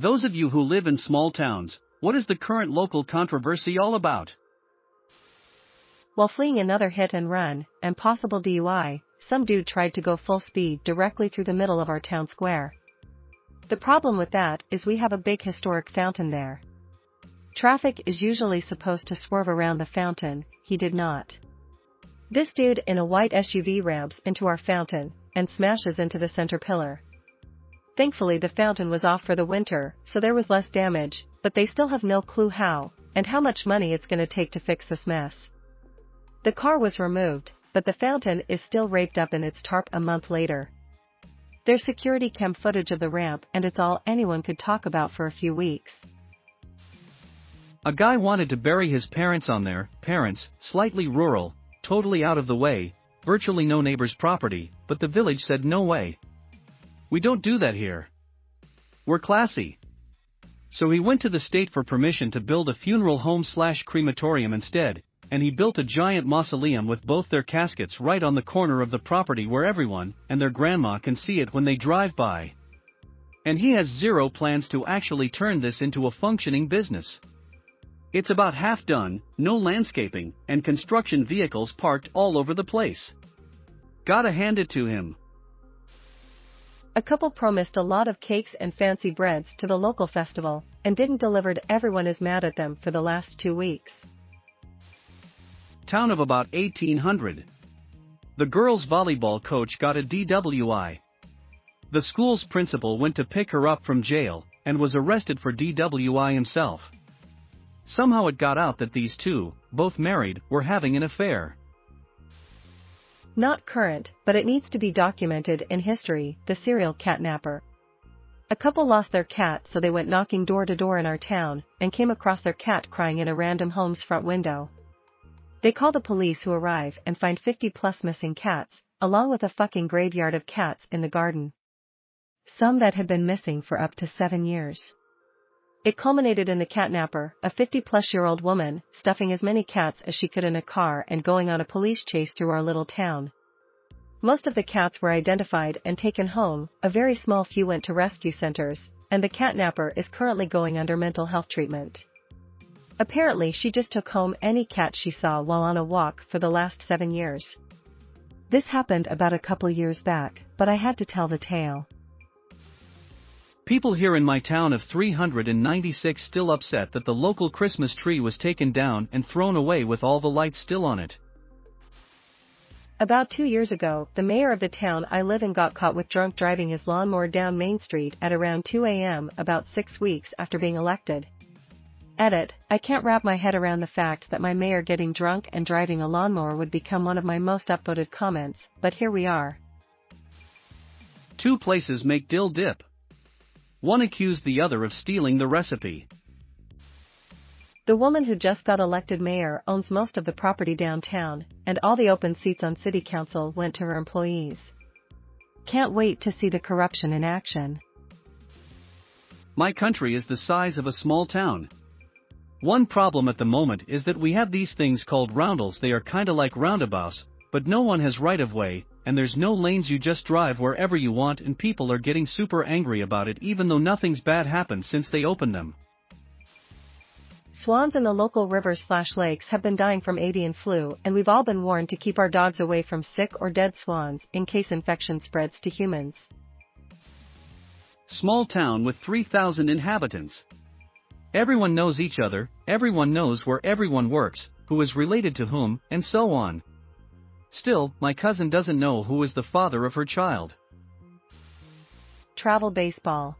Those of you who live in small towns, what is the current local controversy all about? While fleeing another hit and run, and possible DUI, some dude tried to go full speed directly through the middle of our town square. The problem with that is we have a big historic fountain there. Traffic is usually supposed to swerve around the fountain, he did not. This dude in a white SUV ramps into our fountain, and smashes into the center pillar. Thankfully the fountain was off for the winter, so there was less damage, but they still have no clue how, and how much money it's gonna take to fix this mess. The car was removed, but the fountain is still raped up in its tarp a month later. There's security cam footage of the ramp and it's all anyone could talk about for a few weeks. A guy wanted to bury his parents on their slightly rural, totally out of the way, virtually no neighbor's property, but the village said no way. We don't do that here. We're classy. So he went to the state for permission to build a funeral home/crematorium instead, and he built a giant mausoleum with both their caskets right on the corner of the property where everyone and their grandma can see it when they drive by. And he has zero plans to actually turn this into a functioning business. It's about half done, no landscaping, and construction vehicles parked all over the place. Gotta hand it to him. A couple promised a lot of cakes and fancy breads to the local festival, and didn't deliver. Everyone is mad at them for the last 2 weeks. Town of about 1800. The girls' volleyball coach got a DWI. The school's principal went to pick her up from jail, and was arrested for DWI himself. Somehow it got out that these two, both married, were having an affair. Not current, but it needs to be documented in history. The serial catnapper. A couple lost their cat, so they went knocking door to door in our town, and came across their cat crying in a random home's front window. They call the police, who arrive and find 50+ missing cats, along with a fucking graveyard of cats in the garden. Some that had been missing for up to 7 years. It culminated in the catnapper, a 50+-year-old woman, stuffing as many cats as she could in a car and going on a police chase through our little town. Most of the cats were identified and taken home, a very small few went to rescue centers, and the catnapper is currently going under mental health treatment. Apparently she just took home any cat she saw while on a walk for the last 7 years. This happened about a couple years back, but I had to tell the tale. People here in my town of 396 still upset that the local Christmas tree was taken down and thrown away with all the lights still on it. About 2 years ago, the mayor of the town I live in got caught with drunk driving his lawnmower down Main Street at around 2 a.m. about 6 weeks after being elected. Edit, I can't wrap my head around the fact that my mayor getting drunk and driving a lawnmower would become one of my most upvoted comments, but here we are. 2 places make dill dip. One accused the other of stealing the recipe. The woman who just got elected mayor owns most of the property downtown, and all the open seats on city council went to her employees. Can't wait to see the corruption in action. My country is the size of a small town. One problem at the moment is that we have these things called roundels. They are kinda like roundabouts, but no one has right of way, and there's no lanes. You just drive wherever you want, and people are getting super angry about it even though nothing's bad happened since they opened them. Swans in the local rivers/lakes have been dying from avian flu, and we've all been warned to keep our dogs away from sick or dead swans in case infection spreads to humans. Small town with 3,000 inhabitants. Everyone knows each other, everyone knows where everyone works, who is related to whom, and so on. Still, my cousin doesn't know who is the father of her child. Travel baseball.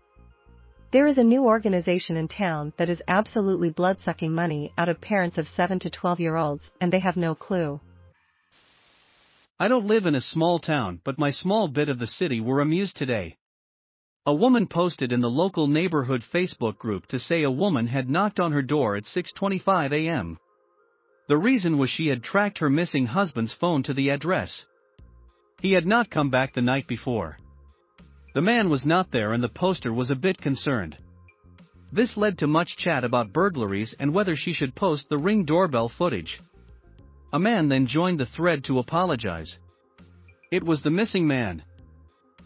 There is a new organization in town that is absolutely blood-sucking money out of parents of 7 to 12-year-olds, and they have no clue. I don't live in a small town, but my small bit of the city were amused today. A woman posted in the local neighborhood Facebook group to say a woman had knocked on her door at 6:25 a.m. The reason was she had tracked her missing husband's phone to the address. He had not come back the night before. The man was not there, and the poster was a bit concerned. This led to much chat about burglaries and whether she should post the Ring doorbell footage. A man then joined the thread to apologize. It was the missing man.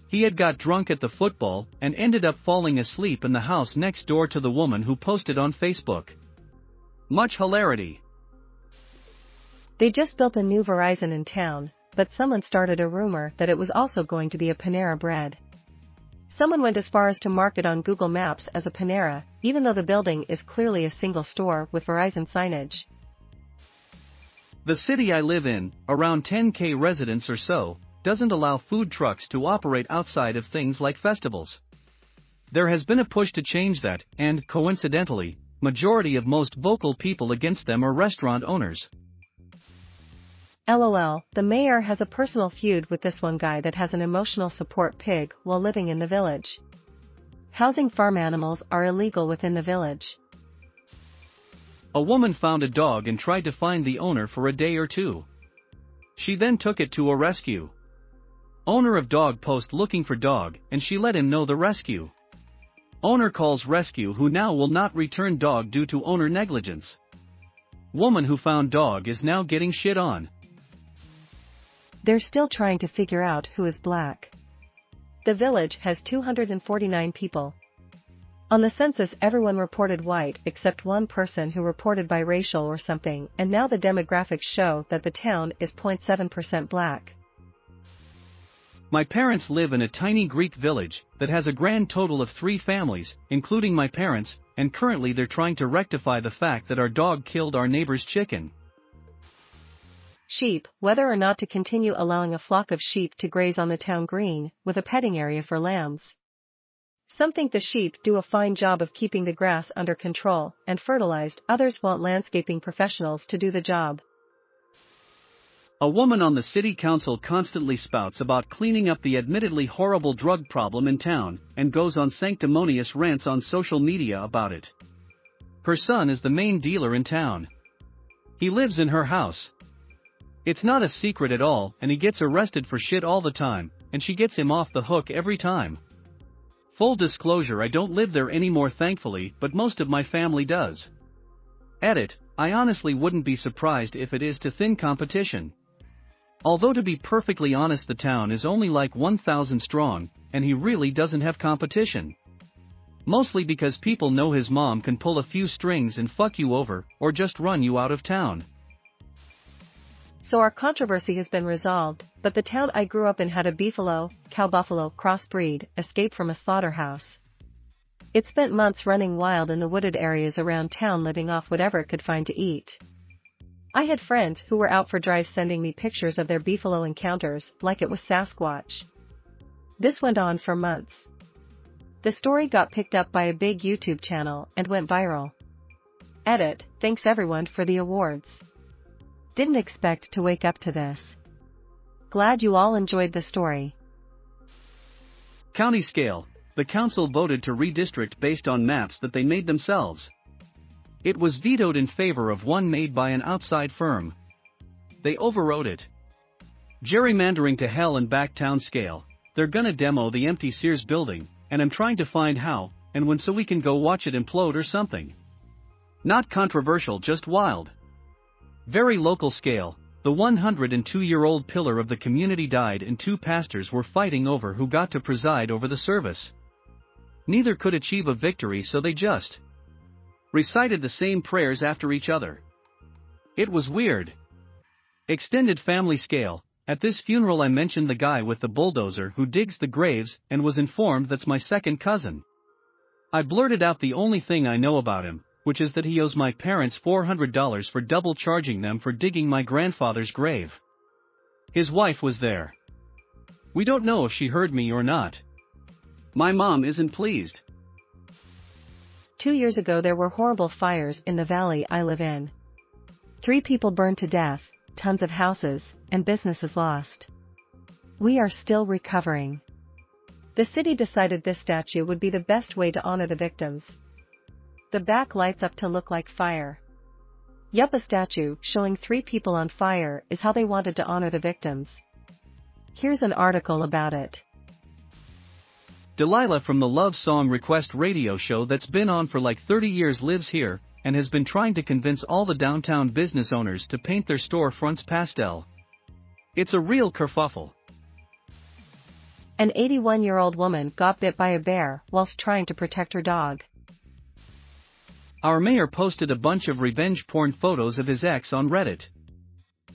He had got drunk at the football and ended up falling asleep in the house next door to the woman who posted on Facebook. Much hilarity. They just built a new Verizon in town, but someone started a rumor that it was also going to be a Panera Bread. Someone went as far as to mark it on Google Maps as a Panera, even though the building is clearly a single store with Verizon signage. The city I live in, around 10,000 residents or so, doesn't allow food trucks to operate outside of things like festivals. There has been a push to change that, and, coincidentally, majority of most vocal people against them are restaurant owners. LOL, the mayor has a personal feud with this one guy that has an emotional support pig while living in the village. Housing farm animals are illegal within the village. A woman found a dog and tried to find the owner for a day or two. She then took it to a rescue. Owner of dog post looking for dog, and she let him know the rescue. Owner calls rescue who now will not return dog due to owner negligence. Woman who found dog is now getting shit on. They're still trying to figure out who is black. The village has 249 people. On the census everyone reported white except one person who reported biracial or something, and now the demographics show that the town is 0.7% black. My parents live in a tiny Greek village that has a grand total of 3 families, including my parents, and currently they're trying to rectify the fact that our dog killed our neighbor's chicken. Sheep, whether or not to continue allowing a flock of sheep to graze on the town green, with a petting area for lambs. Some think the sheep do a fine job of keeping the grass under control and fertilized, others want landscaping professionals to do the job. A woman on the city council constantly spouts about cleaning up the admittedly horrible drug problem in town, and goes on sanctimonious rants on social media about it. Her son is the main dealer in town. He lives in her house. It's not a secret at all, and he gets arrested for shit all the time, and she gets him off the hook every time. Full disclosure, I don't live there anymore thankfully, but most of my family does. Edit, I honestly wouldn't be surprised if it is to thin competition. Although to be perfectly honest the town is only like 1,000 strong, and he really doesn't have competition. Mostly because people know his mom can pull a few strings and fuck you over, or just run you out of town. So our controversy has been resolved, but the town I grew up in had a beefalo, cow-buffalo crossbreed escape from a slaughterhouse. It spent months running wild in the wooded areas around town living off whatever it could find to eat. I had friends who were out for drives sending me pictures of their beefalo encounters, like it was Sasquatch. This went on for months. The story got picked up by a big YouTube channel and went viral. Edit, thanks everyone for the awards. Didn't expect to wake up to this. Glad you all enjoyed the story. County scale. The council voted to redistrict based on maps that they made themselves. It was vetoed in favor of one made by an outside firm. They overrode it. Gerrymandering to hell and back. Town scale. They're gonna demo the empty Sears building, and I'm trying to find how, and when, so we can go watch it implode or something. Not controversial, just wild. Very local scale. The 102-year-old pillar of the community died and 2 pastors were fighting over who got to preside over the service. Neither could achieve a victory, so they just recited the same prayers after each other. It was weird. Extended family scale. At this funeral I mentioned the guy with the bulldozer who digs the graves and was informed that's my second cousin. I blurted out the only thing I know about him, which is that he owes my parents $400 for double charging them for digging my grandfather's grave. His wife was there. We don't know if she heard me or not. My mom isn't pleased. 2 years ago there were horrible fires in the valley I live in. 3 people burned to death, tons of houses and businesses lost. We are still recovering. The city decided this statue would be the best way to honor the victims. The back lights up to look like fire. Yup, a statue showing 3 people on fire is how they wanted to honor the victims. Here's an article about it. Delilah from the Love Song Request radio show that's been on for like 30 years lives here, and has been trying to convince all the downtown business owners to paint their storefronts pastel. It's a real kerfuffle. An 81-year-old woman got bit by a bear whilst trying to protect her dog. Our mayor posted a bunch of revenge porn photos of his ex on Reddit.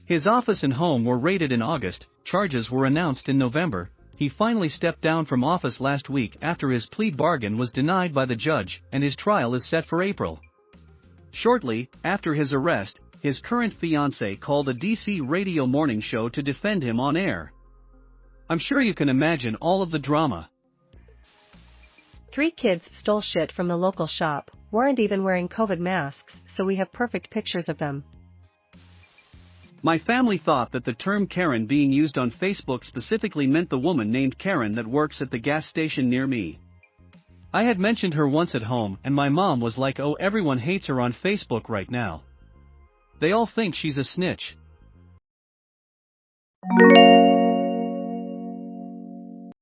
His office and home were raided in August, charges were announced in November. He finally stepped down from office last week after his plea bargain was denied by the judge, and his trial is set for April. Shortly after his arrest, his current fiancée called a DC radio morning show to defend him on air. I'm sure you can imagine all of the drama. 3 kids stole shit from the local shop, weren't even wearing COVID masks, so we have perfect pictures of them. My family thought that the term Karen being used on Facebook specifically meant the woman named Karen that works at the gas station near me. I had mentioned her once at home and my mom was like, oh, everyone hates her on Facebook right now. They all think she's a snitch.